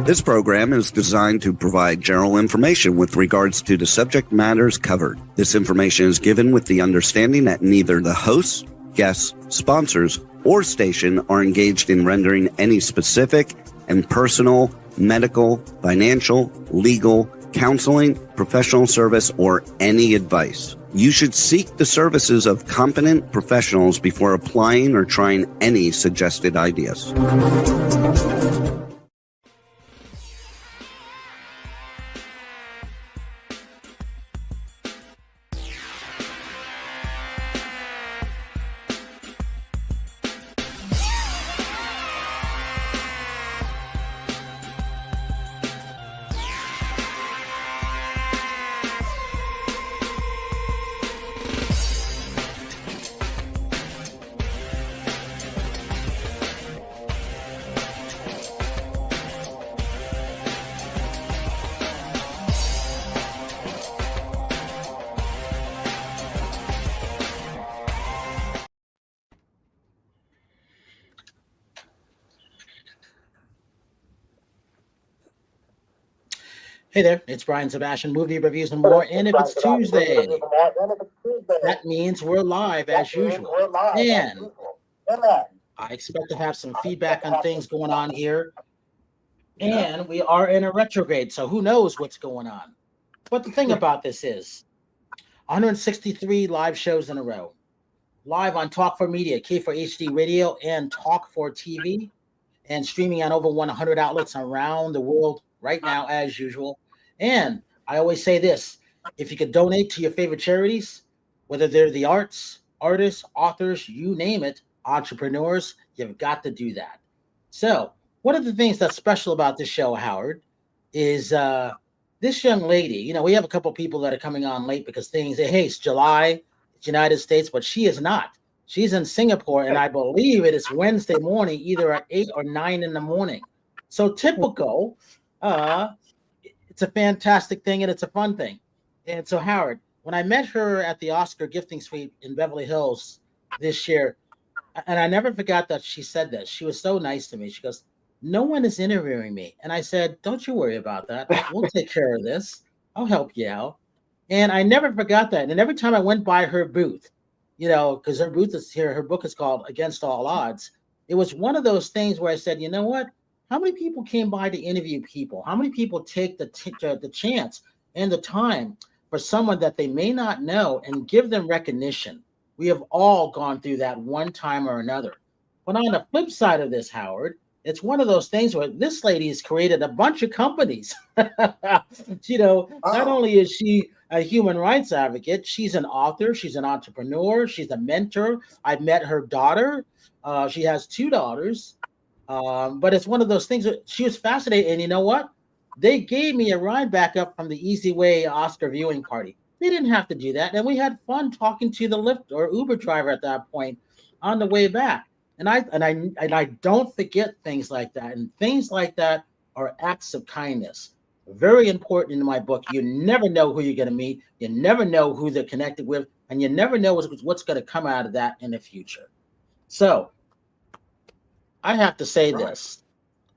This program is designed to provide general information with regards to the subject matters covered. This information is given with the understanding that neither the hosts, guests, sponsors, or station are engaged in rendering any specific and personal, medical, financial, legal, counseling, professional service, or any advice. You should seek the services of competent professionals before applying or trying any suggested ideas. Hey there, it's Brian Sebastian, movie reviews and more. And if it's Tuesday, that means we're live as usual. And I expect to have some feedback on things going on here. And we are in a retrograde, so who knows what's going on. But the thing about this is 163 live shows in a row. Live on Talk for Media, K4HD Radio, and Talk for TV, and streaming on over 100 outlets around the world right now, as usual. And I always say this, if you could donate to your favorite charities, whether they're the arts, artists, authors, you name it, entrepreneurs, you've got to do that. So one of the things that's special about this show, Howard, is this young lady. You know, we have a couple people that are coming on late because things, hey, it's July, it's United States, but she is not. She's in Singapore, and I believe it is Wednesday morning, either at 8 or 9 in the morning. So typical. It's a fantastic thing, and it's a fun thing. And so, Howard, when I met her at the Oscar gifting suite in Beverly Hills this year, and I never forgot that she said this. She was so nice to me. She goes, "No one is interviewing me." And I said, "Don't you worry about that. We'll take care of this. I'll help you out." And I never forgot that. And every time I went by her booth, you know, because her booth is here, her book is called Against All Odds. It was one of those things where I said, you know what? How many people came by to interview people? How many people take the chance and the time for someone that they may not know and give them recognition? We have all gone through that one time or another. But on the flip side of this, Howard, it's one of those things where this lady has created a bunch of companies. You know, not only is she a human rights advocate, she's an author, she's an entrepreneur, she's a mentor. I met her daughter. She has 2 daughters. But it's one of those things that she was fascinated. And you know what? They gave me a ride back up from the Easy Way Oscar viewing party. They didn't have to do that. And we had fun talking to the Lyft or Uber driver at that point on the way back. And I don't forget things like that. And things like that are acts of kindness. Very important in my book. You never know who you're going to meet. You never know who they're connected with. And you never know what's going to come out of that in the future. So I have to say this.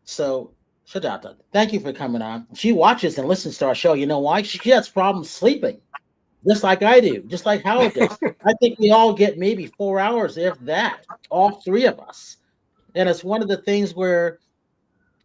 So, Sujata, thank you for coming on. She watches and listens to our show. You know why? She has problems sleeping, just like I do, just like Howard does. I think we all get maybe 4 hours, if that, all 3 of us. And it's one of the things where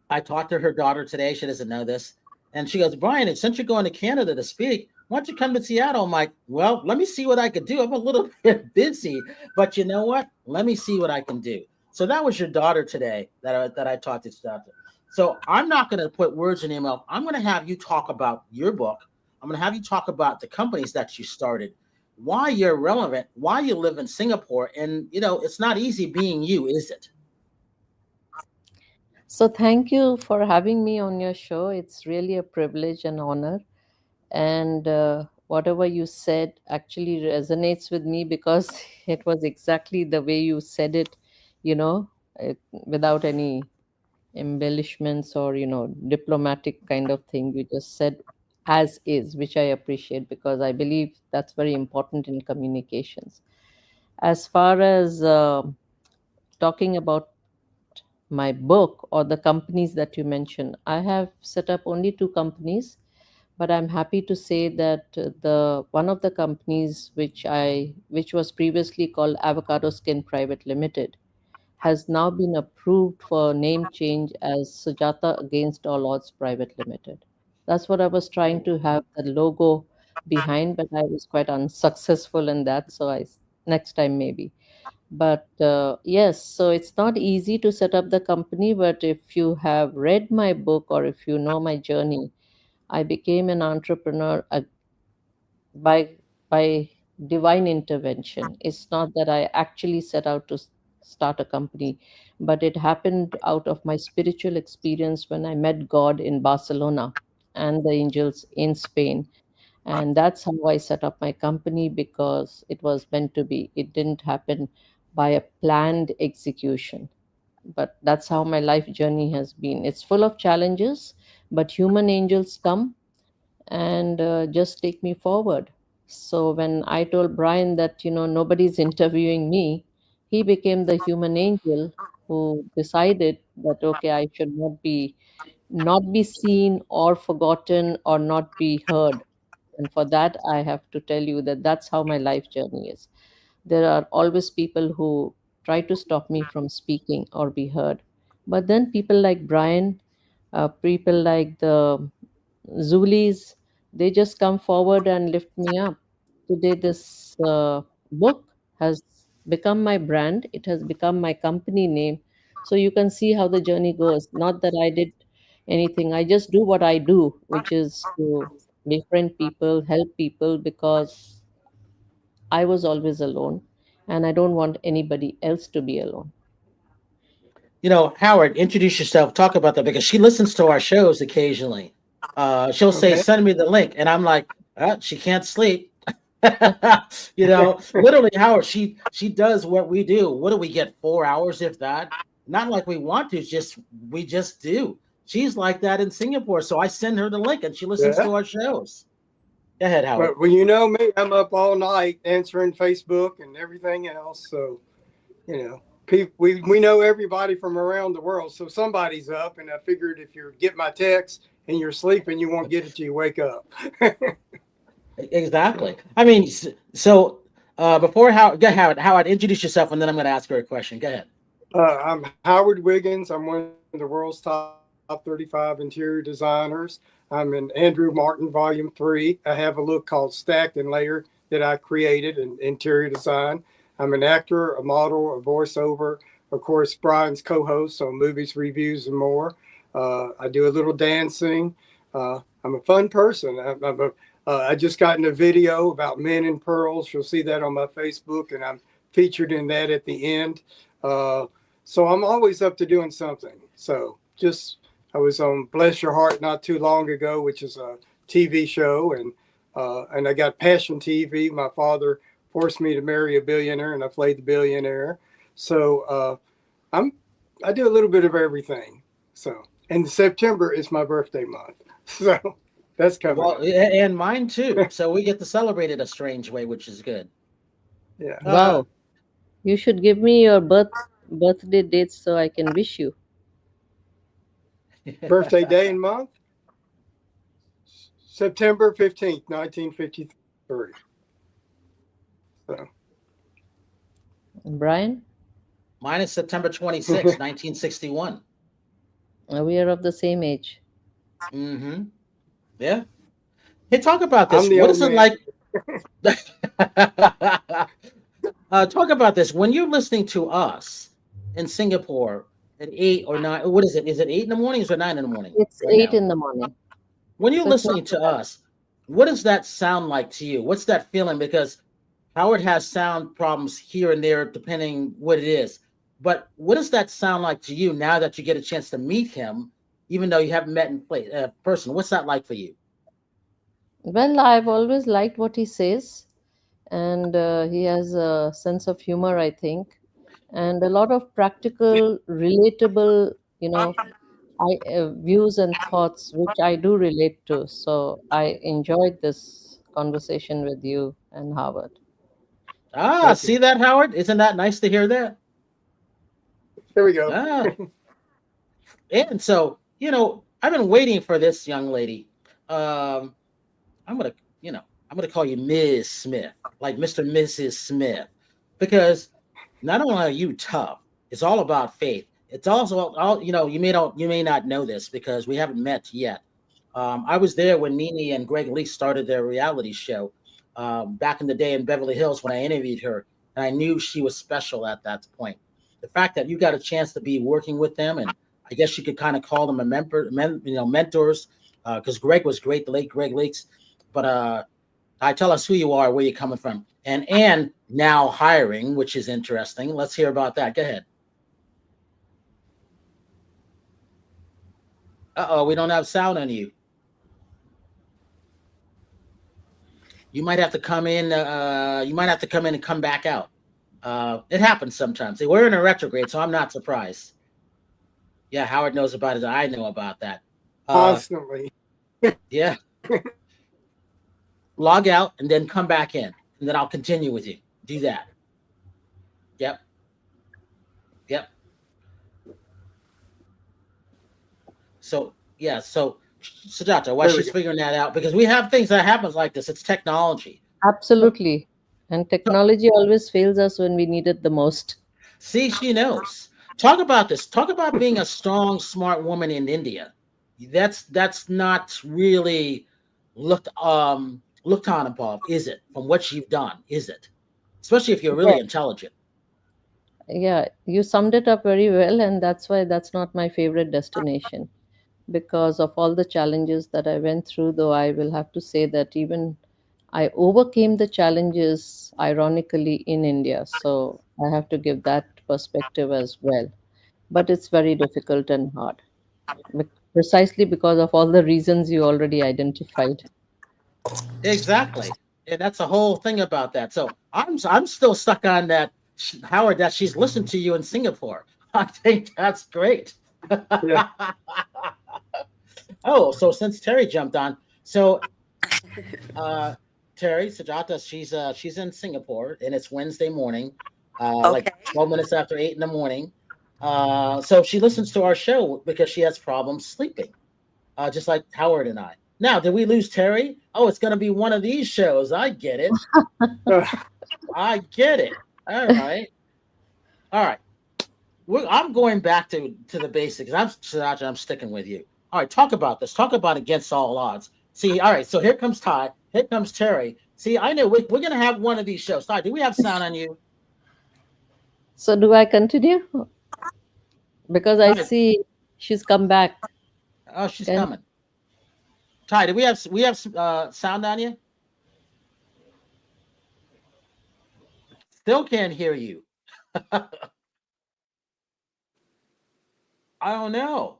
I talked to her daughter today. She doesn't know this. And she goes, "Brian, since you're going to Canada to speak, why don't you come to Seattle?" I'm like, well, let me see what I could do. I'm a little bit busy, but you know what? Let me see what I can do. So that was your daughter today that I talked to Sujata. So I'm not going to put words in your mouth. I'm going to have you talk about your book. I'm going to have you talk about the companies that you started, why you're relevant, why you live in Singapore. And, you know, it's not easy being you, is it? So thank you for having me on your show. It's really a privilege and honor. And whatever you said actually resonates with me because it was exactly the way you said it, you know, without any embellishments or, you know, diplomatic kind of thing. You just said as is, which I appreciate because I believe that's very important in communications. As far as talking about my book or the companies that you mentioned. I have set up only two companies, but I'm happy to say that the one of the companies which was previously called Avocado Skin Private Limited has now been approved for name change as Sujata Against All Odds Private Limited. That's what I was trying to have the logo behind, but I was quite unsuccessful in that. So next time maybe. But yes, so it's not easy to set up the company. But if you have read my book or if you know my journey, I became an entrepreneur by by divine intervention. It's not that I actually set out to start a company, but it happened out of my spiritual experience when I met God in Barcelona and the angels in Spain. And that's how I set up my company, because it was meant to be. It didn't happen by a planned execution. But that's how my life journey has been. It's full of challenges, but human angels come and just take me forward. So when I told Brian that, nobody's interviewing me, he became the human angel who decided that, okay, I should not be seen or forgotten or not be heard. And for that, I have to tell you that that's how my life journey is. There are always people who try to stop me from speaking or be heard. But then people like Brian, people like the Zulis, they just come forward and lift me up. Today, this book has become my brand, it has become my company name. So you can see how the journey goes. Not that I did anything, I just do what I do, which is to befriend people, help people, because I was always alone and I don't want anybody else to be alone. Howard, introduce yourself. Talk about that because she listens to our shows occasionally. She'll say, Okay. "Send me the link," and I'm like, "She can't sleep." Literally, Howard. She does what we do. What do we get? 4 hours, if that. Not like we want to. Just we just do. She's like that in Singapore. So I send her the link, and she listens Yeah. to our shows. Go ahead, Howard. Well, you know me, I'm up all night answering Facebook and everything else. So, we know everybody from around the world. So somebody's up, and I figured if you get my text and you're sleeping, you won't get it till you wake up. Exactly. I mean, so before Howard, introduce yourself, and then I'm going to ask her a question. Go ahead. I'm Howard Wiggins. I'm one of the world's top 35 interior designers. I'm in Andrew Martin Volume 3. I have a look called Stack and Layer that I created in interior design. I'm an actor, a model, a voiceover, of course, Brian's co host on movies, reviews, and more. I do a little dancing. I'm a fun person. I just got in a video about men in pearls. You'll see that on my Facebook, and I'm featured in that at the end. So I'm always up to doing something. So I was on Bless Your Heart not too long ago, which is a TV show, and I got Passion TV. My father forced me to marry a billionaire, and I played the billionaire. So I do a little bit of everything. So, and September is my birthday month, so that's coming Well, up. and mine too. So we get to celebrate it a strange way, which is good. Yeah. Wow. You should give me your birthday dates so I can wish you. Birthday day and month, September 15th, 1953. So Brian, Mine is September 26th, 1961. we are of the same age. Mm-hmm. Yeah. Hey, talk about this. I'm the What old is it man. like? Talk about this. When you're listening to us in Singapore at 8 or 9, what is it? Is it 8 in the morning or is it 9 in the morning It's right 8 now? in the morning. When you're So it's not listening so to bad. us, what does that sound like to you? What's that feeling? Because Howard has sound problems here and there, depending what it is. But what does that sound like to you now that you get a chance to meet him, even though you haven't met in person? What's that like for you? Well, I've always liked what he says, and he has a sense of humor, I think, and a lot of practical, relatable, views and thoughts, which I do relate to. So I enjoyed this conversation with you and Howard. Ah, Thank see you. that, Howard? Isn't that nice to hear that? Here we go. Ah, And so, I've been waiting for this young lady. I'm gonna, I'm gonna call you Ms. Smith, like Mr. and Mrs. Smith, because not only are you tough, it's all about faith. It's also all, you may not know this because we haven't met yet. I was there when Nene and Greg Lee started their reality show back in the day in Beverly Hills when I interviewed her, and I knew she was special at that point. The fact that you got a chance to be working with them, and I guess you could kind of call them mentors, because Greg was great, the late Greg Leaks. But tell us who you are, where you're coming from, and now hiring, which is interesting. Let's hear about that. Go ahead. We don't have sound on you. You might have to come in. You might have to come in and come back out. It happens sometimes. We're in a retrograde, so I'm not surprised. Yeah, Howard knows about it. I know about that. Constantly. Yeah. Log out and then come back in, and then I'll continue with you. Do that. Yep. Yep. So yeah. So Sujata, while she's figuring that out, because we have things that happens like this. It's technology. Absolutely. And technology always fails us when we need it the most. See, she knows. Talk about this. Talk about being a strong, smart woman in India. That's not really looked on above, is it? From what you've done, is it? Especially if you're really intelligent. Yeah, you summed it up very well, and that's why that's not my favorite destination because of all the challenges that I went through. Though I will have to say that even I overcame the challenges ironically in India. So I have to give that perspective as well. But it's very difficult and hard, precisely because of all the reasons you already identified. Exactly. And that's the whole thing about that. So I'm still stuck on that, Howard, that she's listened to you in Singapore. I think that's great. Yeah. Oh, so since Terry jumped on, so Terri, Sujata, she's in Singapore and it's Wednesday morning, like 12 minutes after 8 in the morning. So she listens to our show because she has problems sleeping, just like Howard and I. Now, did we lose Terri? Oh, it's going to be one of these shows. I get it. I get it. All right. All right. I'm going back to the basics. I'm sticking with you. All right. Talk about this. Talk about against all odds. See, all right. So here comes Ty. Here comes Terri. See, I know we're going to have one of these shows. Ty, do we have sound on you? So do I continue? Because I see she's come back. Oh, she's coming. Ty, do we have sound on you? Still can't hear you. I don't know.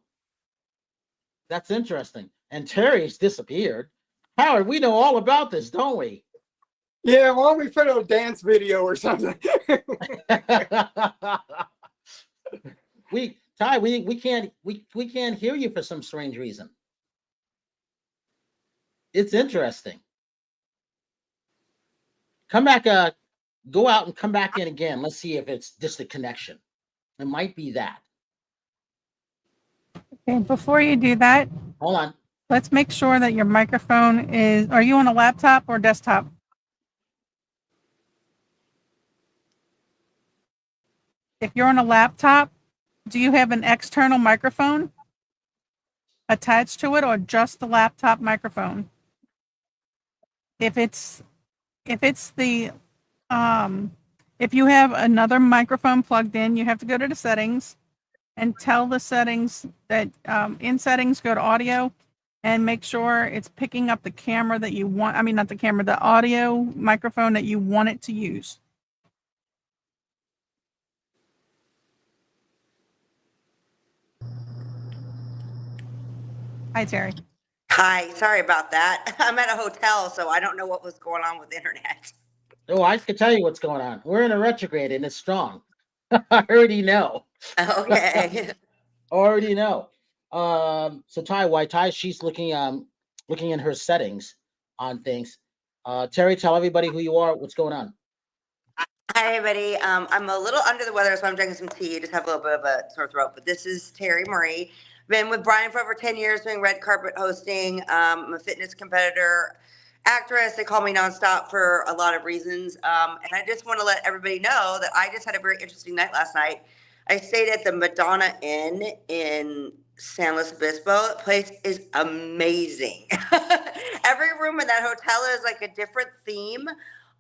That's interesting. And Terry's disappeared. Howard, we know all about this, don't we? Yeah, why don't we put a dance video or something? we can't hear you for some strange reason. It's interesting. Come back, go out and come back in again. Let's see if it's just a connection. It might be that. Okay, before you do that, hold on. Let's make sure that your microphone is, are you on a laptop or desktop? If you're on a laptop, do you have an external microphone attached to it or just the laptop microphone? If you have another microphone plugged in, you have to go to the settings and tell the settings that in settings, go to audio and make sure it's picking up the camera that you want. I mean, not the camera, the audio microphone that you want it to use. Hi, Terri. Hi, sorry about that. I'm at a hotel, so I don't know what was going on with the internet. Oh, I can tell you what's going on. We're in a retrograde and it's strong. I already know. Okay. Already know. So Ty, she's looking in her settings on things. Terri, tell everybody who you are, what's going on. Hi, everybody. I'm a little under the weather, so I'm drinking some tea. I just have a little bit of a sore throat, but this is Terri Marie. Been with Brian for over 10 years doing red carpet hosting. I'm a fitness competitor, actress. They call me nonstop for a lot of reasons. And I just want to let everybody know that I just had a very interesting night last night. I stayed at the Madonna Inn in San Luis Obispo. That place is amazing. Every room in that hotel is like a different theme.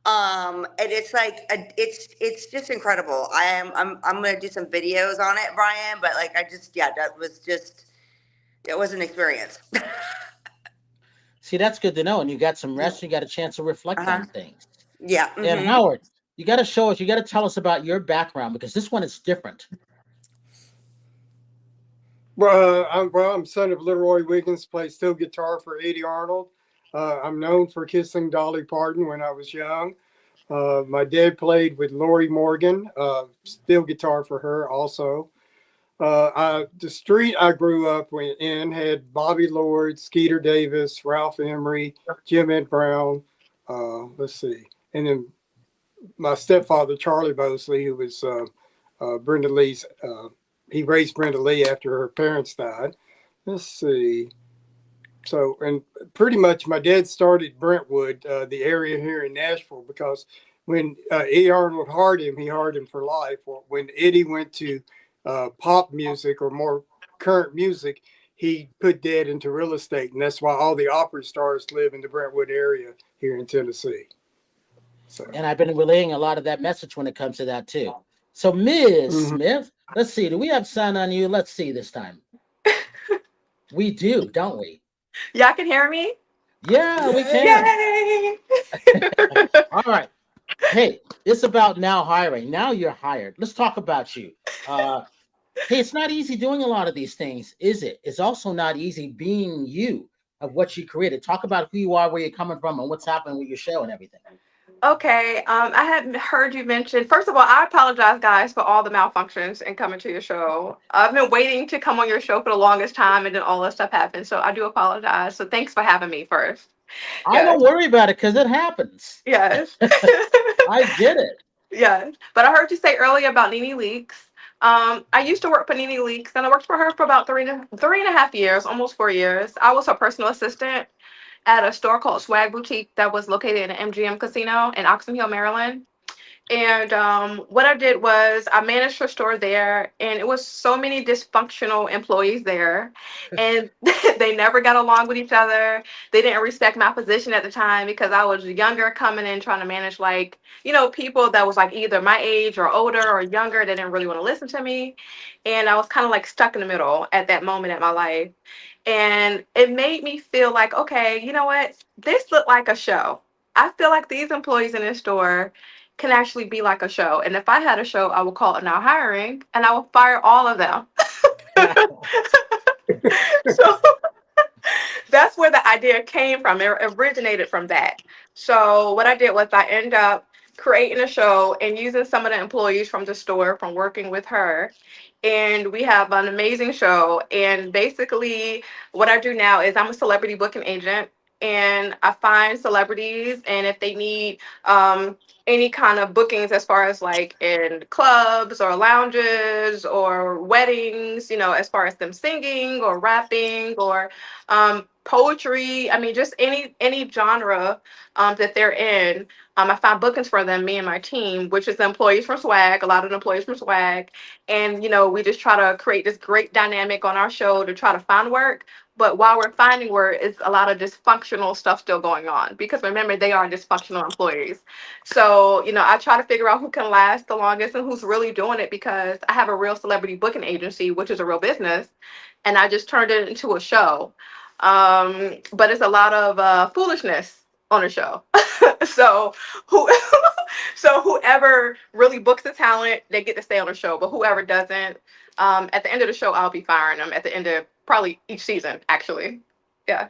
And it's like it's just incredible. I'm gonna do some videos on it, Brian. But like it was an experience. See, that's good to know. And you got some rest. You got a chance to reflect on things. Yeah. And Howard, you got to show us. You got to tell us about your background because this one is different. I'm son of Leroy Wiggins, played steel guitar for Eddie Arnold. I'm known for kissing Dolly Parton when I was young. My dad played with Lori Morgan, steel guitar for her also. The street I grew up in had Bobby Lord, Skeeter Davis, Ralph Emery, Jim Ed Brown. Let's see. And then my stepfather, Charlie Bosley, who was Brenda Lee's, he raised Brenda Lee after her parents died. Let's see. So, and pretty much my dad started Brentwood, the area here in Nashville, because when Eddie Arnold hired him, he hired him for life. When Eddie went to pop music or more current music, he put Dad into real estate. And that's why all the opera stars live in the Brentwood area here in Tennessee. So. And I've been relaying a lot of that message when it comes to that too. So Ms. Smith, let's see. Do we have sound on you? Let's see this time. We do, don't we? Y'all can hear me? Yeah, we can. Yay! All right. Hey, it's about now hiring. Now you're hired. Let's talk about you. Hey, it's not easy doing a lot of these things, is it? It's also not easy being you of what you created. Talk about who you are, where you're coming from, and what's happening with your show and everything. Okay, I had heard you mention, first of all, I apologize, guys, for all the malfunctions and coming to your show. I've been waiting to come on your show for the longest time, and then all this stuff happened, so I do apologize. So thanks for having me first. I don't worry about it because it happens. Yes. I get it. Yes, but I heard you say earlier about Nene Leakes. I used to work for Nene Leakes, and I worked for her for about three and a half years, almost 4 years. I was her personal assistant at a store called Swag Boutique that was located in an MGM casino in Oxon Hill, Maryland. And what I did was I managed her store there, and it was so many dysfunctional employees there, and they never got along with each other. They didn't respect my position at the time because I was younger, coming in trying to manage people that was like either my age or older or younger. They didn't really want to listen to me, and I was kind of like stuck in the middle at that moment in my life. And it made me feel like, okay, you know what? This looked like a show. I feel like these employees in this store can actually be like a show. And if I had a show, I would call it Now Hiring, and I would fire all of them. So that's where the idea came from. It originated from that. So what I did was I ended up creating a show and using some of the employees from the store from working with her. And we have an amazing show. And basically what I do now is I'm a celebrity booking agent, and I find celebrities, and if they need any kind of bookings as far as like in clubs or lounges or weddings, as far as them singing or rapping or poetry. I mean, just any genre that they're in. I find bookings for them, me and my team, which is the employees from Swag, a lot of the employees from Swag. And, we just try to create this great dynamic on our show to try to find work. But while we're finding work, it's a lot of dysfunctional stuff still going on, because remember, they are dysfunctional employees. So, I try to figure out who can last the longest and who's really doing it, because I have a real celebrity booking agency, which is a real business, and I just turned it into a show. But it's a lot of foolishness on a show. So whoever really books the talent, they get to stay on the show. But whoever doesn't, at the end of the show, I'll be firing them at the end of probably each season, actually. Yeah.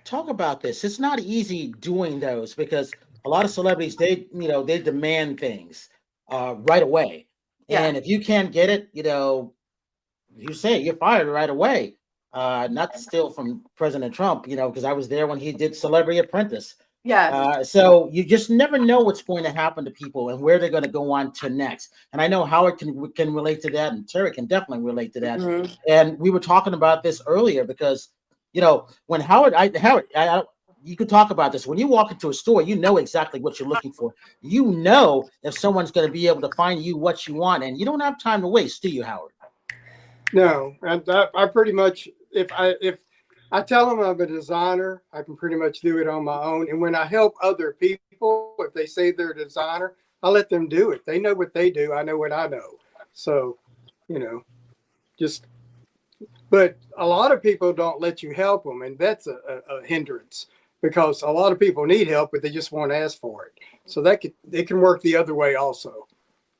Talk about this. It's not easy doing those because a lot of celebrities, they demand things right away. Yeah. And if you can't get it, you say you're fired right away. Not to steal from President Trump, because I was there when he did Celebrity Apprentice. Yes. So you just never know what's going to happen to people and where they're going to go on to next. And I know Howard can relate to that, and Terri can definitely relate to that. Mhm. And we were talking about this earlier because, when Howard, you could talk about this. When you walk into a store, you know exactly what you're looking for. You know if someone's going to be able to find you what you want, and you don't have time to waste, do you, Howard? No, and I pretty much, if I tell them I'm a designer, I can pretty much do it on my own. And when I help other people, if they say they're a designer, I let them do it. They know what they do. I know what I know. So, just, but a lot of people don't let you help them. And that's a hindrance, because a lot of people need help, but they just won't ask for it. So it can work the other way also.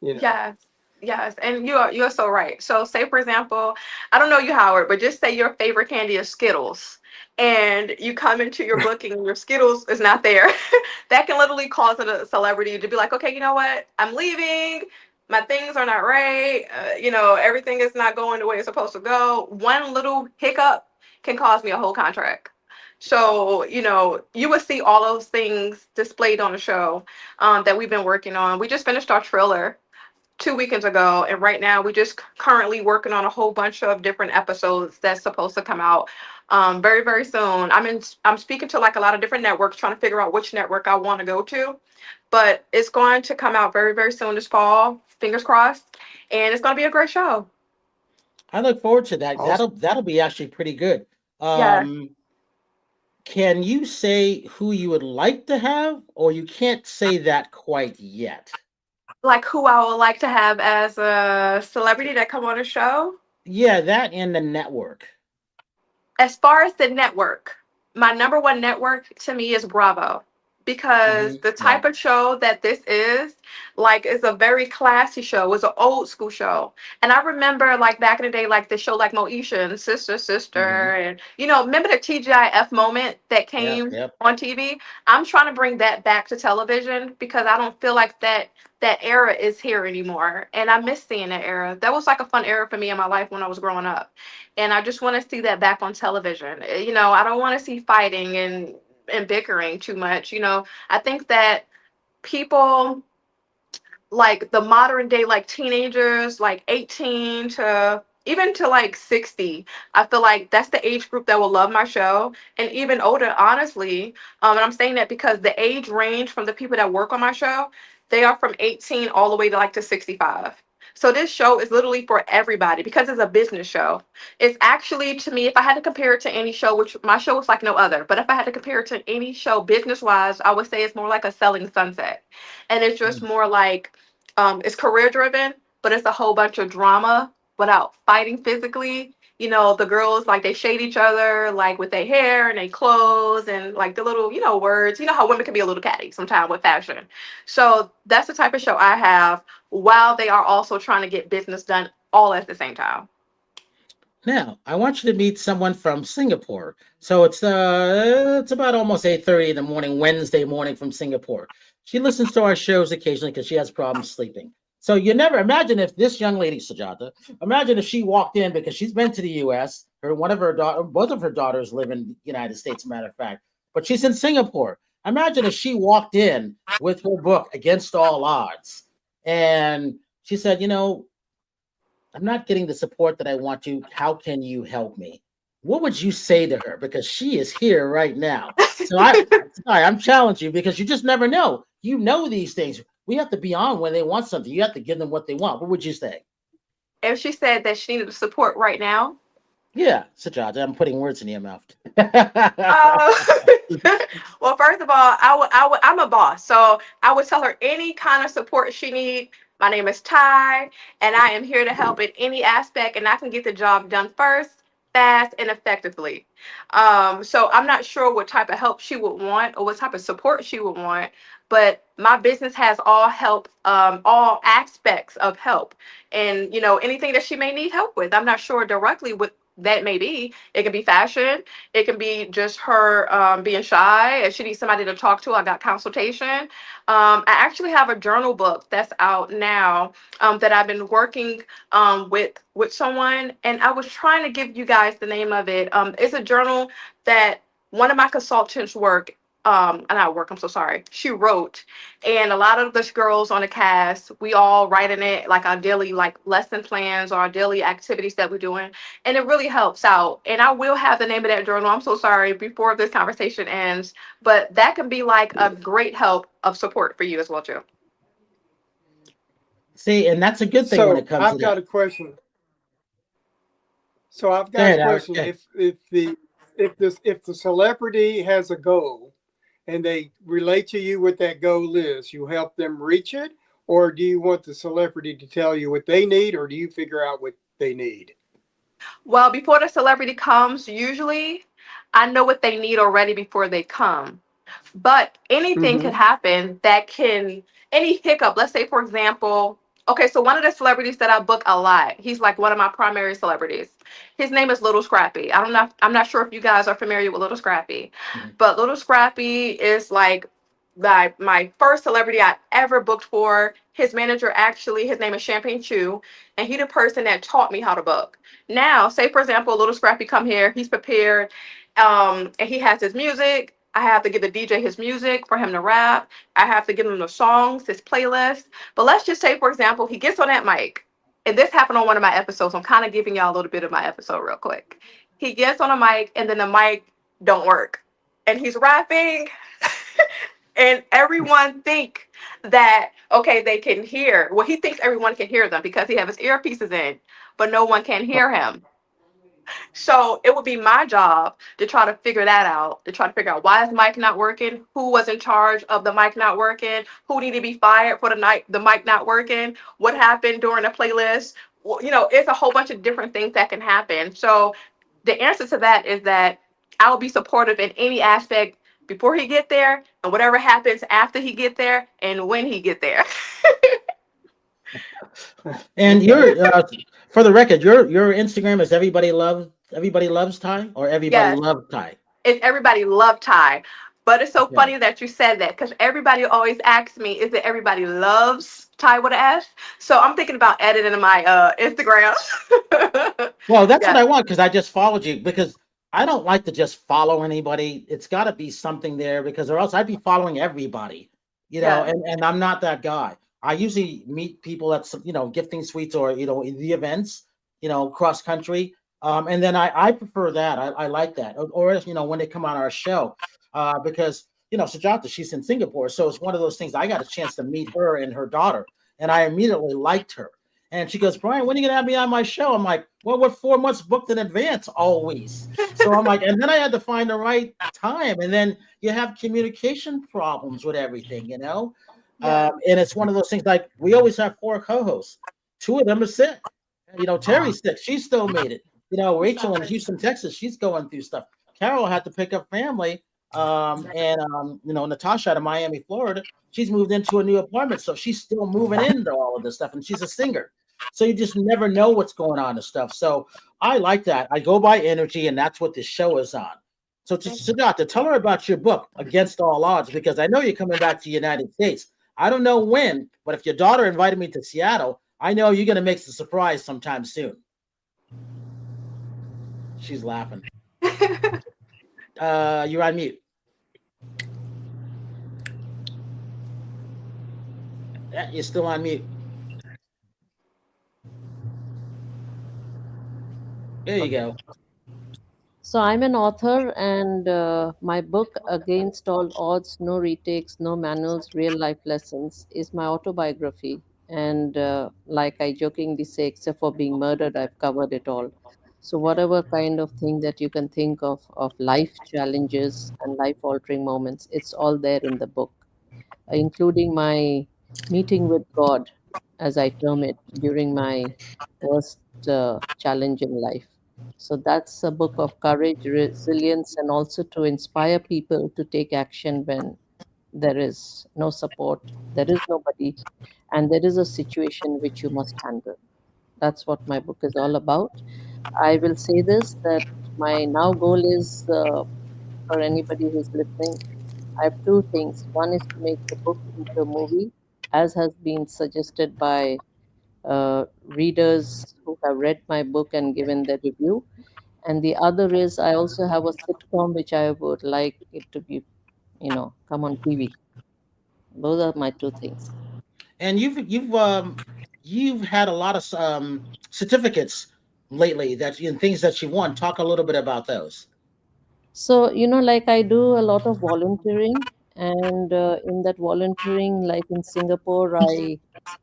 Yes. Yes. And you're so right. So say for example, I don't know you, Howard, but just say your favorite candy is Skittles. And you come into your booking and your Skittles is not there. That can literally cause a celebrity to be like, okay, you know what? I'm leaving. My things are not right. Everything is not going the way it's supposed to go. One little hiccup can cause me a whole contract. So, you would see all those things displayed on the show that we've been working on. We just finished our trailer 2 weekends ago, and right now we just currently working on a whole bunch of different episodes that's supposed to come out very, very soon. I'm speaking to like a lot of different networks, trying to figure out which network I want to go to, but it's going to come out very, very soon this fall, fingers crossed, and it's going to be a great show. I look forward to that. Also, That'll be actually pretty good. Yeah. Can you say who you would like to have, or you can't say that quite yet? Like who I would like to have as a celebrity that come on a show. Yeah, that and the network. As far as the network, my number one network to me is Bravo, because the Yeah. type of show that this is, like, is a very classy show. It's an old school show. And I remember, like, back in the day, like the show like Moesha and Sister Sister, and remember the TGIF moment that Yep. came Yep. on TV? I'm trying to bring that back to television because I don't feel like that era is here anymore. And I miss seeing that era. That was like a fun era for me in my life when I was growing up. And I just want to see that back on television. I don't want to see fighting and bickering too much. I think that people, like the modern day, like teenagers, like 18 to even to like 60, I feel like that's the age group that will love my show, and even older, honestly. And I'm saying that because the age range from the people that work on my show, they are from 18 all the way to like to 65. So this show is literally for everybody because it's a business show. It's actually, to me, if I had to compare it to any show, which my show is like no other, but if I had to compare it to any show business wise, I would say it's more like a Selling Sunset. And it's just more like, it's career driven, but it's a whole bunch of drama without fighting physically. The girls, like, they shade each other, like with their hair and their clothes and like the little, words. You know how women can be a little catty sometimes with fashion. So that's the type of show I have, while they are also trying to get business done all at the same time. Now, I want you to meet someone from Singapore. So it's about almost 8:30 in the morning, Wednesday morning from Singapore. She listens to our shows occasionally because she has problems sleeping. So you never imagine if this young lady, Sujata, imagine if she walked in because she's been to the US. Both of her daughters live in the United States, matter of fact, but she's in Singapore. Imagine if she walked in with her book Against All Odds. And she said, I'm not getting the support that I want to. How can you help me? What would you say to her? Because she is here right now. So I'm challenging you because you just never know. You know these things. We have to be on when they want something. You have to give them what they want. What would you say? If she said that she needed support right now, Yeah, Sajada, I'm putting words in your mouth. uh, well, first of all, I'm a boss, so I would tell her any kind of support she needs. My name is Ty, and I am here to help in any aspect, and I can get the job done first, fast, and effectively. So I'm not sure what type of help she would want or what type of support she would want, but my business has all help, all aspects of help, and anything that she may need help with. I'm not sure directly what that may be. It can be fashion. It can be just her being shy. If she needs somebody to talk to, I got consultation. I actually have a journal book that's out now, that I've been working with someone, and I was trying to give you guys the name of it. It's a journal that one of my consultants work. not work, I'm so sorry. She wrote, and a lot of the girls on the cast, we all write in it like our daily like lesson plans or our daily activities that we're doing, and it really helps out. And I will have the name of that journal. I'm so sorry before this conversation ends, but that can be like a great help of support for you as well too. See, and that's a good thing when it So comes to I've got that. a question. So I've Go got a ahead, Alex. question. Go ahead. If the celebrity has a goal and they relate to you what that goal is, you help them reach it, or do you want the celebrity to tell you what they need, or do you figure out what they need? Well, before the celebrity comes, usually I know what they need already before they come. But anything Mm-hmm. could happen that can, any hiccup, let's say, for example, okay, so one of the celebrities that I book a lot, he's like one of my primary celebrities. His name is Little Scrappy. I don't know, I'm not sure if you guys are familiar with Little Scrappy, Mhm. but Little Scrappy is like my first celebrity I ever booked for. His manager, actually, his name is Champagne Chew, and he the person that taught me how to book. Now, say for example, Little Scrappy come here, he's prepared, and he has his music. I have to give the DJ his music for him to rap. I have to give him the songs, his playlist. But let's just say, for example, he gets on that mic, and this happened on one of my episodes. I'm kind of giving y'all a little bit of my episode real quick. He gets on a mic, and then the mic don't work, and he's rapping, and everyone think that okay, they can hear. Well, he thinks everyone can hear them because he has his earpieces in, but no one can hear him. So it would be my job to try to figure that out, to try to figure out why is mic not working, who was in charge of the mic not working, who needed to be fired for the mic not working, what happened during the playlist. Well, it's a whole bunch of different things that can happen. So the answer to that is that I will be supportive in any aspect before he get there, and whatever happens after he get there, and when he get there. And Okay. for the record, your Instagram is everybody loves Ty or everybody Yes. loves Ty. It's everybody love Ty. But it's so Okay. funny that you said that because everybody always asks me, is it everybody loves Ty with an S? So I'm thinking about editing my Instagram. Well, that's what Yeah, I want because I just followed you because I don't like to just follow anybody. It's got to be something there because or else I'd be following everybody, yeah, and I'm not that guy. I usually meet people at some, gifting suites or in the events, cross country. And then I prefer that. I like that. Or when they come on our show, because Sujata, she's in Singapore, so it's one of those things. I got a chance to meet her and her daughter, and I immediately liked her. And she goes, Brian, when are you gonna have me on my show? I'm like, well, we're 4 months booked in advance always. So I'm like, and then I had to find the right time. And then you have communication problems with everything. yeah. And it's one of those things like we always have 4 co-hosts. 2 of them are sick. Terry's sick. She still made it. Rachel in Houston, Texas, she's going through stuff. Carol had to pick up family. And Nathasha out of Miami, Florida, she's moved into a new apartment. So she's still moving into all of this stuff. And she's a singer. So you just never know what's going on and stuff. So I like that. I go by energy, and that's what this show is on. So to Sujata, tell her about your book, Against All Odds, because I know you're coming back to the United States. I don't know when, but if your daughter invited me to Seattle, I know you're going to make a surprise sometime soon. She's laughing. You're on mute. Yeah, you're still on mute. There you go. So I'm an author, and my book, Against All Odds, No Retakes, No Manuals, Real Life Lessons, is my autobiography. And like I jokingly say, except for being murdered, I've covered it all. So whatever kind of thing that you can think of life challenges and life altering moments, it's all there in the book, including my meeting with God, as I term it, during my worst challenge in life. So that's a book of courage, resilience, and also to inspire people to take action when there is no support, there is nobody, and there is a situation which you must handle. That's what my book is all about. I will say this that my now goal is for anybody who's listening, I have two things. One is to make the book into a movie, as has been suggested by readers who have read my book and given their review. And the other is I also have a sitcom which I would like it to be come on TV. Those are my two things. And you've had a lot of certificates lately that in things that you won. Talk a little bit about those. So, like I do a lot of volunteering, and in that volunteering, like in Singapore, I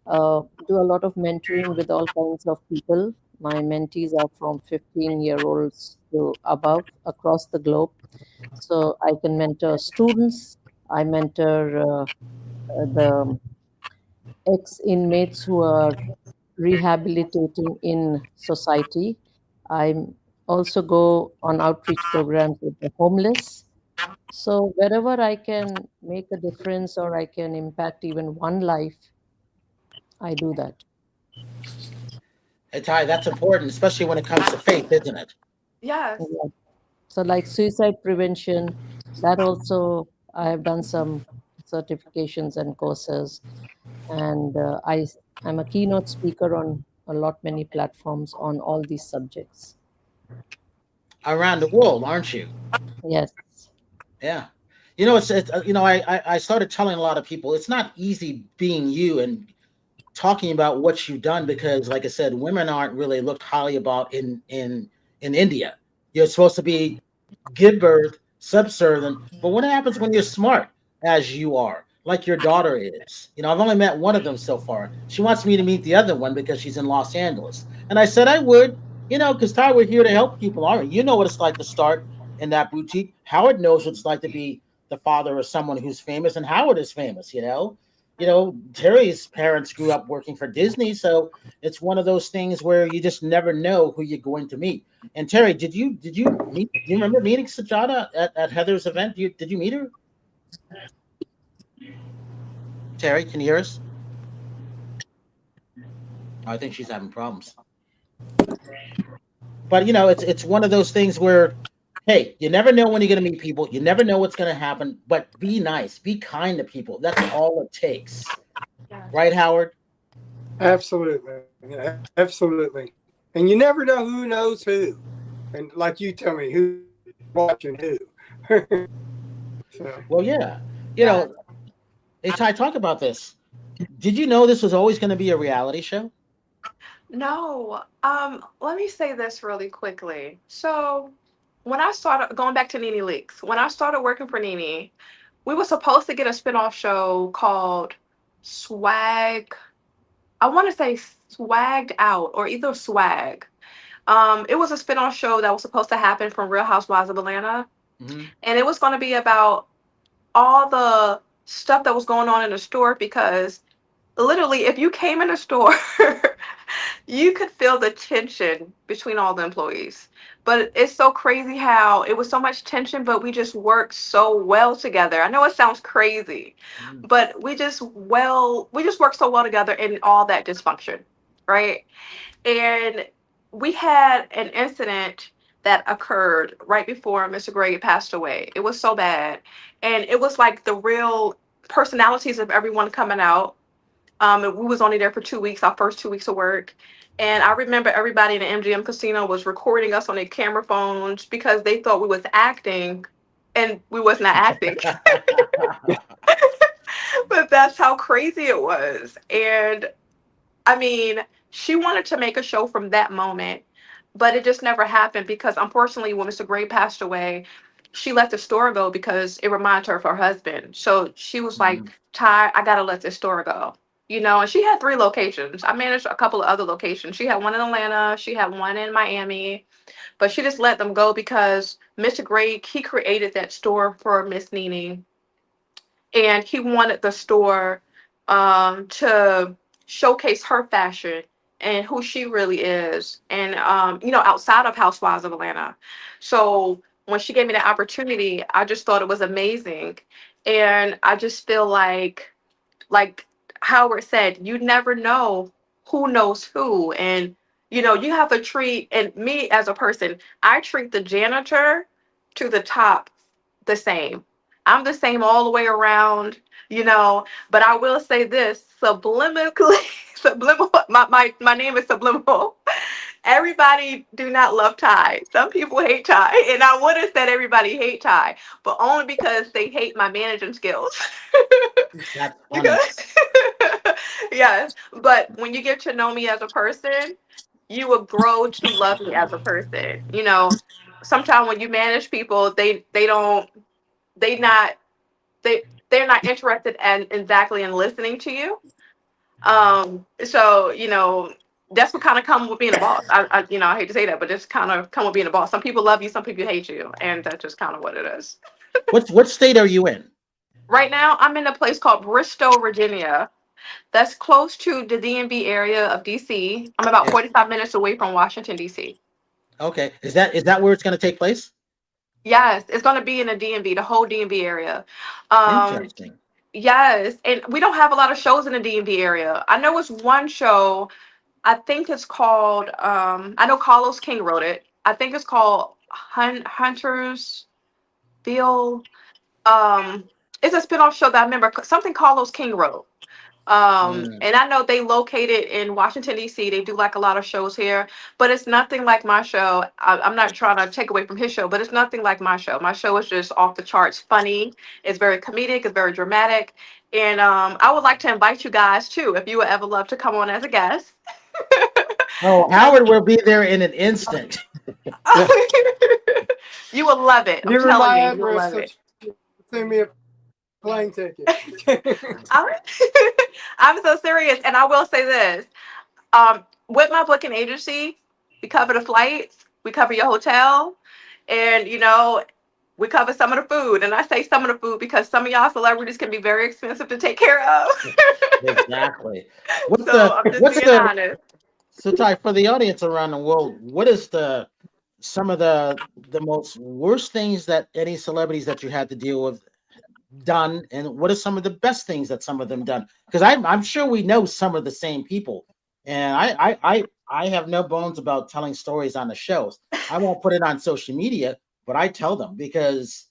do a lot of mentoring with all kinds of people. My mentees are from 15-year-olds to above across the globe. So I can mentor students, I mentor the ex inmates who are rehabilitating in society. I also go on outreach programs with the homeless. So wherever I can make a difference or I can impact even one life, I do that. Hey, Ty, that's important, especially when it comes to faith, isn't it? Yes. Yeah. So like suicide prevention, that also I have done some certifications and courses, and I'm a keynote speaker on a lot many platforms on all these subjects. Around the world, aren't you? Yes. Yeah. It's I started telling a lot of people it's not easy being you and talking about what you've done because, like I said, women aren't really looked highly about in India. You're supposed to be give birth, subservient. But what happens when you're smart, as you are, like your daughter is? I've only met one of them so far. She wants me to meet the other one because she's in Los Angeles, and I said I would. Because Ty, we're here to help people, aren't we? You know what it's like to start in that boutique. Howard knows what it's like to be the father of someone who's famous, and Howard is famous. Terry's parents grew up working for Disney, so it's one of those things where you just never know who you're going to meet. And Terry, did you meet? Do you remember meeting Sujata at Heather's event? Did you meet her? Terry, can you hear us? Oh, I think she's having problems. But it's one of those things where, hey, you never know when you're going to meet people. You never know what's going to happen. But be nice, be kind to people. That's all it takes, Yes. right, Howard? Absolutely. Yeah, absolutely. And you never know who knows who. And like you tell me, who's watching who. So, Well, yeah. You Yes. know, hey Ty, talk about this. Did you know this was always going to be a reality show? No. Let me say this really quickly. So when I started going back to Nene Leaks, when I started working for Nene, we were supposed to get a spinoff show called Swag. I want to say Swagged Out or either Swag. It was a spinoff show that was supposed to happen from Real Housewives of Atlanta, Hmm. and it was going to be about all the stuff that was going on in the store because literally, if you came in a store, you could feel the tension between all the employees. But it's so crazy how it was so much tension, but we just worked so well together. I know it sounds crazy, but we just worked so well together in all that dysfunction, right? And we had an incident that occurred right before Mr. Gray passed away. It was so bad. And it was like the real personalities of everyone coming out. And we was only there for 2 weeks, our first 2 weeks of work. And I remember everybody in the MGM casino was recording us on their camera phones because they thought we was acting and we was not acting. But that's how crazy it was. And I mean, she wanted to make a show from that moment, but it just never happened because unfortunately, when Mr. Gray passed away, she let the store go because it reminded her of her husband. So she was like, Mhm. Ty, I gotta let this store go. And she had 3 locations. I managed a couple of other locations. She had one in Atlanta, she had one in Miami, but she just let them go because Mr. Gray, he created that store for Miss Nene, and he wanted the store to showcase her fashion and who she really is, and outside of Housewives of Atlanta. So when she gave me the opportunity, I just thought it was amazing, and I just feel like Howard said, you never know who knows who, and you have to treat, and me as a person, I treat the janitor to the top the same. I'm the same all the way around, but I will say this subliminally, subliminal, my name is subliminal. Everybody do not love Ty. Some people hate Ty, and I would have said everybody hate Ty, but only because they hate my managing skills. That's funny. Because yes, but when you get to know me as a person, you will grow to love me as a person. You know, sometimes when you manage people, they don't they not they they're not interested in exactly in listening to you. So that's what kind of come with being a boss. I hate to say that, but it's kind of come with being a boss. Some people love you, some people hate you, and that's just kind of what it is. What state are you in? Right now, I'm in a place called Bristow, Virginia. That's close to the DMV area of DC. I'm about Yeah. 45 minutes away from Washington, DC. Okay. Is that where it's going to take place? Yes, it's going to be in the DMV, the whole DMV area. Um, Interesting. yes, and we don't have a lot of shows in the DMV area. I know it's one show. I think it's called. I know Carlos King wrote it. I think it's called Hunters Bill. Um, it's a spinoff show that I remember. Something Carlos King wrote. Mm. And I know they located in Washington D.C. They do like a lot of shows here, but it's nothing like my show. I'm not trying to take away from his show, but it's nothing like my show. My show is just off the charts, funny. It's very comedic. It's very dramatic, and I would like to invite you guys too, if you would ever love to come on as a guest. Oh, Howard will be there in an instant. You will love it. I'm Give her telling my you, you'll address love so it. she can send me a plane ticket. I'm, I'm so serious, and I will say this. With my booking agency, we cover the flights, we cover your hotel, and we cover some of the food. And I say some of the food because some of y'all celebrities can be very expensive to take care of. Exactly. What's So the I'm just what's being the honest. so Ty, for the audience around the world, what is the some of the most worst things that any celebrities that you had to deal with done, and what are some of the best things that some of them done? Because I'm sure we know some of the same people, and I have no bones about telling stories on the shows. I won't put it on social media, but I tell them because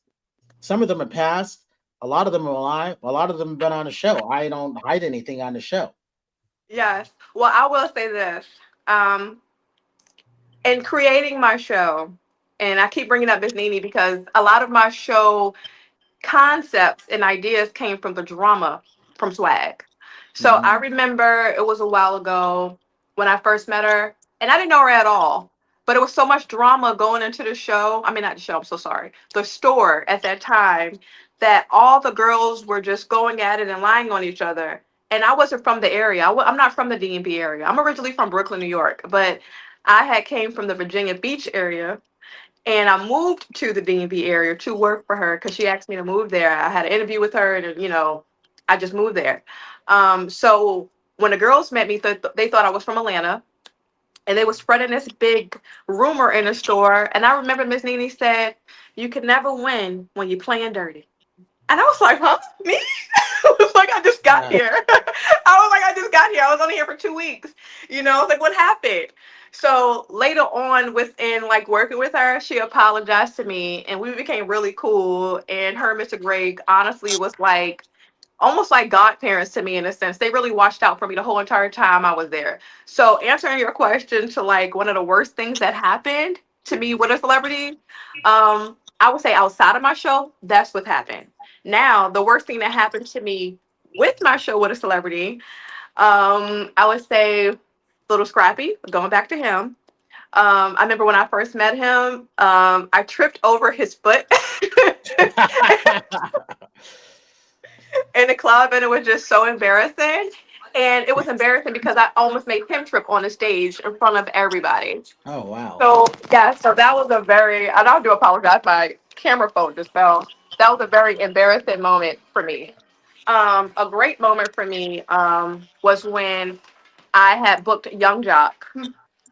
some of them have passed, a lot of them are alive, a lot of them have been on the show. I don't hide anything on the show. Yes. Well, I will say this. Um, in creating my show, and I keep bringing up Miss Nene because a lot of my show concepts and ideas came from the drama from Swag. So I Mhm. remember it was a while ago when I first met her, and I didn't know her at all. But it was so much drama going into the show. I mean, not the show, I'm so sorry. The store at that time that all the girls were just going at it and lying on each other. And I wasn't from the area. I'm not from the DMV area. I'm originally from Brooklyn, New York, but I had came from the Virginia Beach area and I moved to the DMV area to work for her because she asked me to move there. I had an interview with her, and I just moved there. So when the girls met me, they thought I was from Atlanta, and they were spreading this big rumor in the store. And I remember Miss Nene said, "You can never win when you're playing dirty." And I was like, "Huh, me?" I was like, "I just got Yeah. here." I was like, "I just got here. I was only here for 2 weeks." I was like, "What happened?" So later on, within like working with her, she apologized to me, and we became really cool. And her and Mr. Greg honestly was like almost like godparents to me in a sense. They really watched out for me the whole entire time I was there. So answering your question to like one of the worst things that happened to me with a celebrity, I would say outside of my show, that's what happened. Now, the worst thing that happened to me with my show with a celebrity, I would say Little Scrappy, going back to him. I remember when I first met him, I tripped over his foot in the club, and it was just so embarrassing. And it was embarrassing because I almost made him trip on the stage in front of everybody. Oh wow. So yeah, so that was a very, and I do apologize, my camera phone just fell. That was a very embarrassing moment for me. A great moment for me was when I had booked Young Jock.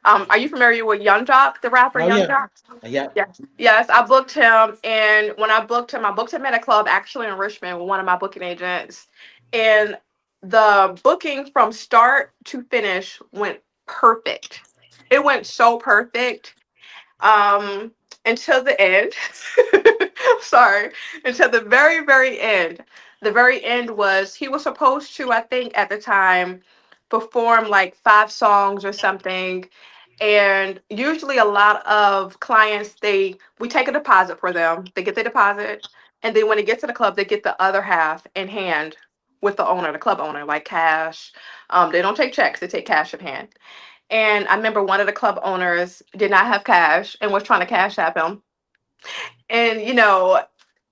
Are you familiar with Young Jock, the rapper Oh Young yeah. Jock? Yeah. Yes, yes, I booked him, and when I booked him at a club actually in Richmond with one of my booking agents, and the booking from start to finish went perfect. It went so perfect um, until the end. Sorry, until the very, very end. The very end was he was supposed to, I think, at the time, perform like 5 songs or something, And usually a lot of clients, we take a deposit for them. They get the deposit. And then when it gets to the club, they get the other half in hand with the owner, the club owner, like cash. They don't take checks, they take cash in hand. And I remember one of the club owners did not have cash and was trying to cash app him. And,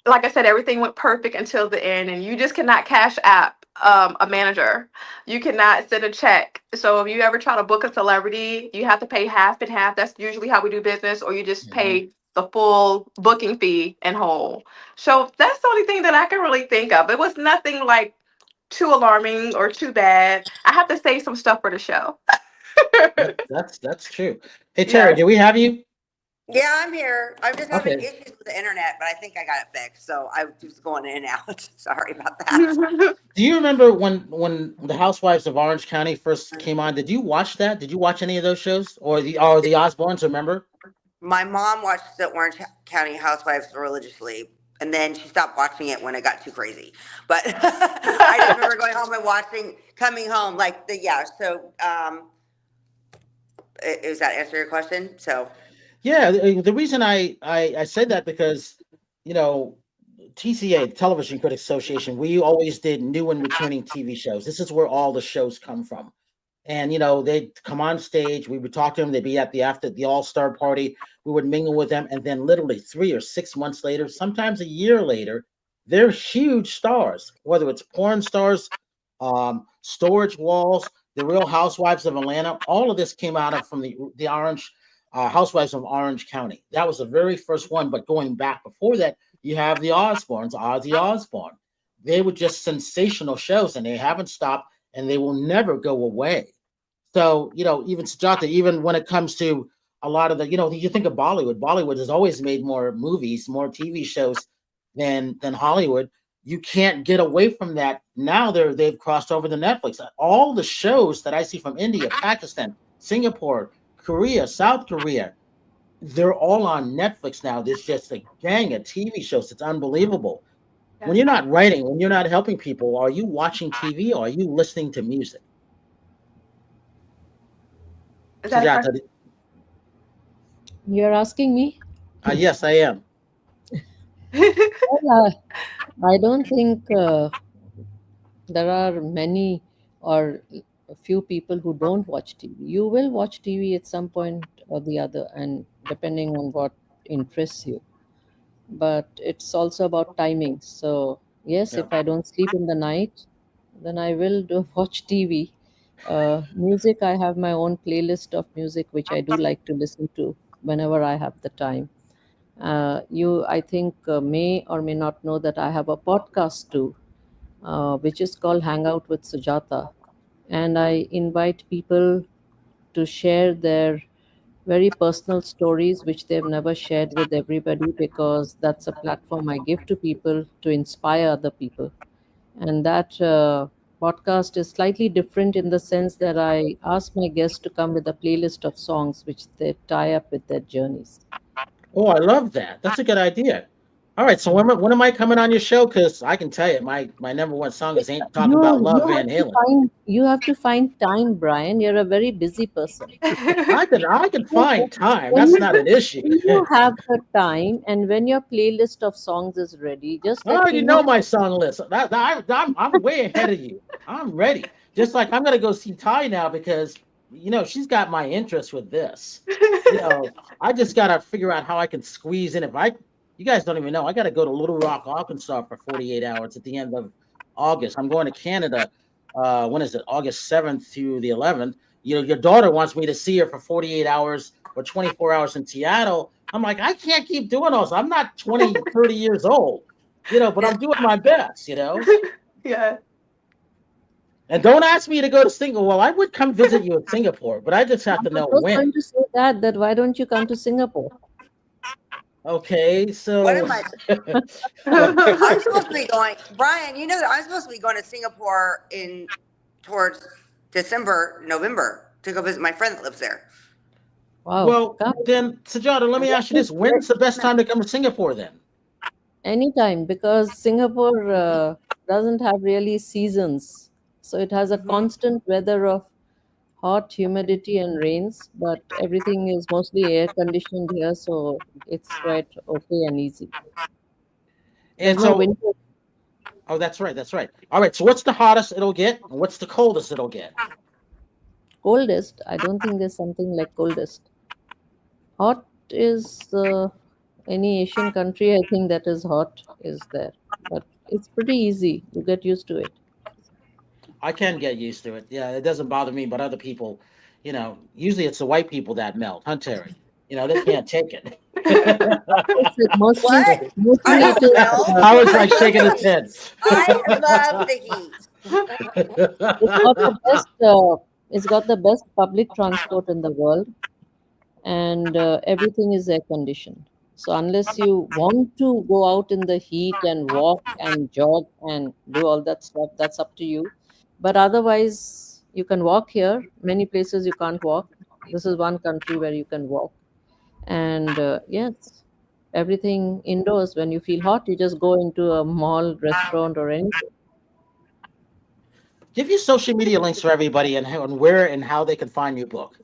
like I said, everything went perfect until the end, and you just cannot cash app a manager. You cannot send a check. So if you ever try to book a celebrity, you have to pay half and half. That's usually how we do business, or you just pay the full booking fee in whole. So that's the only thing that I can really think of. It was nothing like too alarming or too bad. I have to save some stuff for the show. That's true. Hey, Yeah. Terri, do we have you? Yeah, I'm here. I'm just having Okay. issues with the internet, but I think I got it fixed. So I was going in and out. Sorry about that. Do you remember when the Housewives of Orange County first came on? Did you watch that? Did you watch any of those shows or the Osbournes? Remember? My mom watched the Orange County Housewives religiously, and then she stopped watching it when it got too crazy. But I just remember going home and coming home like yeah. So, does that answer your question? So, Yeah. The reason I said that because TCA, Television Critics Association, we always did new and returning TV shows. This is where all the shows come from. And they'd come on stage, we would talk to them, they'd be after the all-star party, we would mingle with them, and then literally 3 or 6 months later, sometimes a year later, they're huge stars, whether it's porn stars, storage walls, the Real Housewives of Atlanta. All of this came out of from the Orange Housewives of Orange County. That was the very first one. But going back before that, you have the Osbournes, Ozzy Osbourne. They were just sensational shows, and they haven't stopped, and they will never go away. So, even Sujata, even when it comes to a lot of the, you think of Bollywood. Bollywood has always made more movies, more TV shows than Hollywood. You can't get away from that. Now they've crossed over to Netflix. All the shows that I see from India, Pakistan, Singapore, Korea, South Korea, they're all on Netflix now. There's just a gang of TV shows. It's unbelievable. When you're not writing, when you're not helping people, are you watching TV or are you listening to music? Is that a Sujata, question? You're asking me? yes, I am. Well, I don't think there are many or a few people who don't watch TV. You will watch TV at some point or the other, and depending on what interests you. But it's also about timing. So, yes, Yeah. if I don't sleep in the night, then I will watch TV. Music, I have my own playlist of music which I do like to listen to whenever I have the time. I think, may or may not know that I have a podcast too, which is called Hangout with Sujata. And I invite people to share their very personal stories which they've never shared with everybody, because that's a platform I give to people to inspire other people. And that podcast is slightly different in the sense that I ask my guests to come with a playlist of songs which they tie up with their journeys. Oh, I love that. That's a good idea. All right, so when am I coming on your show? Because I can tell you, my number one song is "Ain't Talking About You Love" Van Halen. you have to find time, Brian. You're a very busy person. I could find time. When That's you not an issue. when you have the time and when your playlist of songs is ready, just I let already me know know. my song list. I'm way ahead of you. I'm ready. Just like I'm gonna go see Ty now because she's got my interest with this. I just gotta figure out how I can squeeze in. You guys don't even know, I gotta go to Little Rock, Arkansas for 48 hours at the end of August. I'm going to Canada. When is it? August 7th through the 11th. Your daughter wants me to see her for 48 hours or 24 hours in Seattle. I'm like, I can't keep doing those. I'm not 20, 30 years old, but I'm doing my best, Yeah. And don't ask me to go to Singapore. Well, I would come visit you in Singapore, but I just have to I know was when. going to say that why don't you come to Singapore? Okay, what so am I? I'm supposed to be going, Brian. You know that I'm supposed to be going to Singapore towards December, November to go visit my friend that lives there. Wow. well, Come then, Sujata, let me ask you this: when's the best time to come to Singapore? Then anytime, because Singapore doesn't have really seasons. So it has a constant weather of hot, humidity, and rains, but everything is mostly air conditioned here, so it's quite okay and easy. There's And no so, winter. oh, that's right, that's right. All right, so what's the hottest it'll get, and what's the coldest it'll get? Coldest, I don't think there's something like coldest. Hot is any Asian country, I think that is hot is there. But it's pretty easy. You get used to it. I can get used to it. Yeah, it doesn't bother me, but other people, usually it's the white people that melt, huh, Terry? They can't take it. It's like mostly, What? I mostly it don't is. know. I was I like shaking love his heat. head. I love the heat. It's got the best. It's got the best public transport in the world, and everything is air conditioned. So unless you want to go out in the heat and walk and jog and do all that stuff, that's up to you. But otherwise, you can walk here. Many places you can't walk. This is one country where you can walk. And yes, everything indoors. When you feel hot, you just go into a mall, restaurant, or anything. Give your social media links for everybody and where and how they can find your book.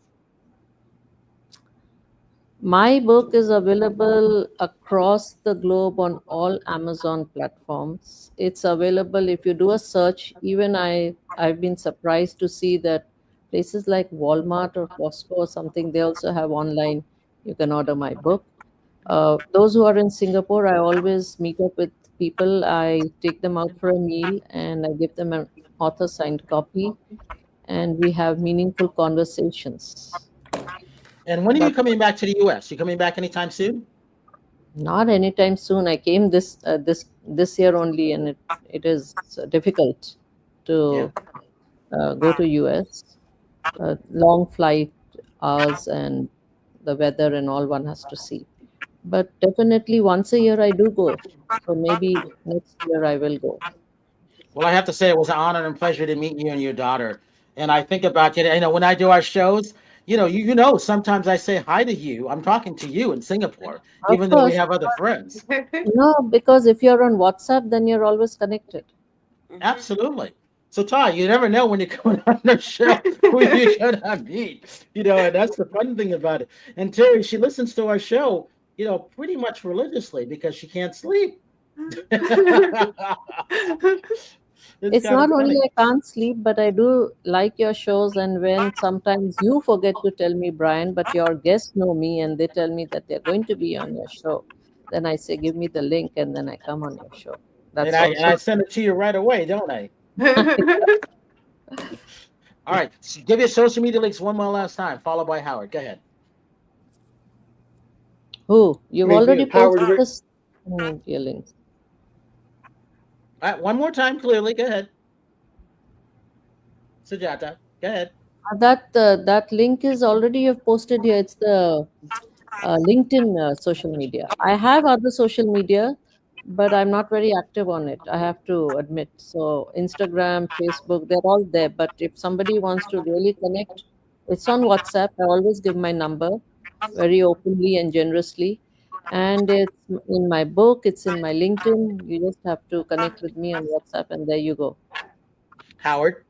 My book is available across the globe on all Amazon platforms. It's available if you do a search. Even I've been surprised to see that places like Walmart or Costco or something, they also have online. You can order my book. Those who are in Singapore, I always meet up with people. I take them out for a meal and I give them an author signed copy, and we have meaningful conversations. And when are you But coming back to the U.S.? You coming back anytime soon? not anytime soon. I came this year only, and it is difficult Yeah. to go to US. Long flight hours and the weather and all one has to see. But definitely once a year I do go. So maybe next year I will go. Well, I have to say it was an honor and pleasure to meet you and your daughter. And I think about you. When I do our shows, sometimes I say hi to you. I'm talking to you in Singapore, Of even though we course, have other friends. no, because if you're on WhatsApp, then you're always connected. Mhm. Absolutely. So, Ty, you never know when you're coming on the show who you're gonna meet. And that's the fun thing about it. And Terry, she listens to our show, pretty much religiously because she can't sleep. It's It's kind of not only funny. I can't sleep, but I do like your shows. And when sometimes you forget to tell me, Brian, but your guests know me and they tell me that they're going to be on your show, then I say, give me the link, and then I come on your show. And That's I also. send it to you right away, don't I? All right. Give your social media links one more last time, followed by Howard. Go ahead. Who? I You've mean, already Howard, posted this media links. All right, one more time, clearly. Go ahead. Sujata. Go ahead. That link is already you've posted here. It's the LinkedIn social media. I have other social media, but I'm not very active on it. I have to admit. So Instagram, Facebook, they're all there. But if somebody wants to really connect, it's on WhatsApp. I always give my number very openly and generously. And it's in my book, it's in my LinkedIn. You just have to connect with me on WhatsApp, and there you go. Howard.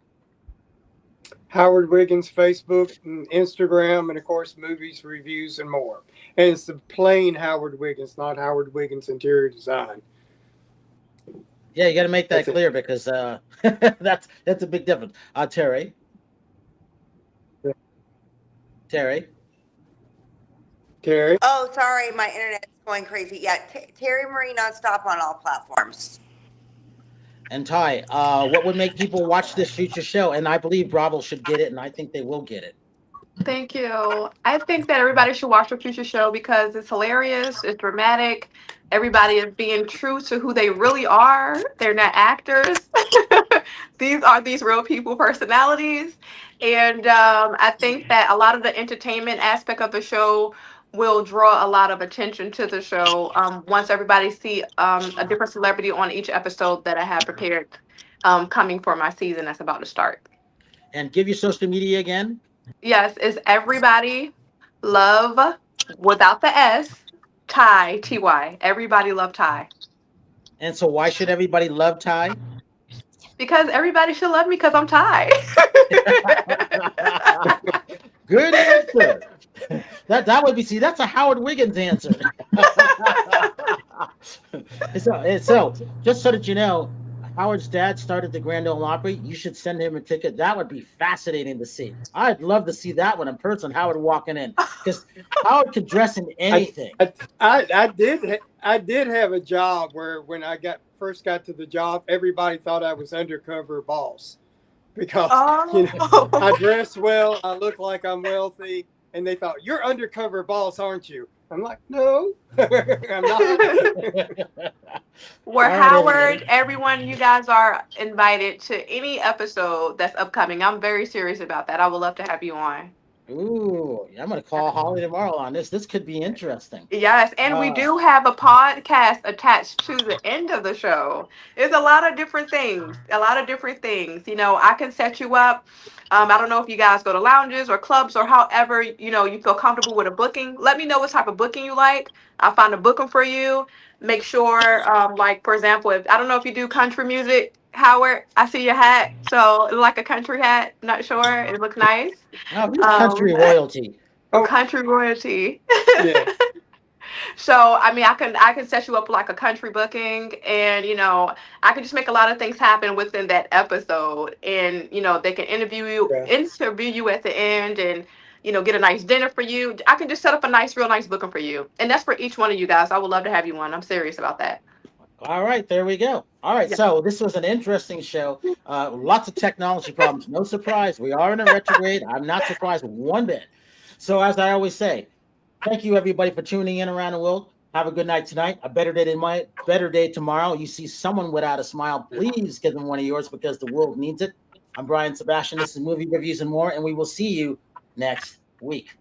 Howard Wiggins, Facebook, and Instagram, and of course, movies, reviews, and more. And it's the plain Howard Wiggins, not Howard Wiggins Interior Design. Yeah, you got to make that That's it. clear because that's a big difference. Terry. Terry. Terry. Oh, sorry, my internet's going crazy. Yeah, Terry Marie nonstop on all platforms. And Ty, what would make people watch this future show? And I believe Bravo should get it, and I think they will get it. Thank you. I think that everybody should watch the future show because it's hilarious, it's dramatic. Everybody is being true to who they really are. They're not actors. These are these real people personalities. And I think that a lot of the entertainment aspect of the show will draw a lot of attention to the show once everybody see a different celebrity on each episode that I have prepared coming for my season that's about to start. And give your social media again. Yes, it's everybody love without the S, Ty, Ty. Everybody love Ty. And so, why should everybody love Ty? Because everybody should love me because I'm Ty. Good answer. That would be, see, that's a Howard Wiggins answer. so just so that you know, Howard's dad started the Grand Ole Opry. You should send him a ticket. That would be fascinating to see. I'd love to see that one in person. Howard walking in, because Howard could dress in anything. I did have a job where when I first got to the job, everybody thought I was undercover boss because I dress well, I look like I'm wealthy, and they thought, you're undercover boss, aren't you? I'm like, no, I'm not. Well, Howard, everyone, you guys are invited to any episode that's upcoming. I'm very serious about that. I would love to have you on. Ooh, I'm going to call Holly tomorrow on this. This could be interesting. Yes, and we do have a podcast attached to the end of the show. There's a lot of different things. You know, I can set you up. I don't know if you guys go to lounges or clubs or however, you know, you feel comfortable with a booking. Let me know what type of booking you like. I'll find a booking for you. Make sure, like, for example, if I don't know if you do country music, Howard, I see your hat. So, like a country hat. Not sure. It looks nice. Oh, he's country royalty. Country royalty. Yeah. So I mean, I can set you up like a country booking, and you know, I can just make a lot of things happen within that episode, and you know, they can interview you at the end, and you know, get a nice dinner for you. I can just set up a real nice booking for you, and that's for each one of you guys. I would love to have you on. I'm serious about that. All right, there we go. All right, so this was an interesting show. Lots of technology problems. No surprise, we are in a retrograde. I'm not surprised one bit. So as I always say, thank you everybody for tuning in around the world. Have a good night tonight. A better day tomorrow. You see someone without a smile, please give them one of yours because the world needs it. I'm Brian Sebastian. This is Movie Reviews and More, and we will see you next week.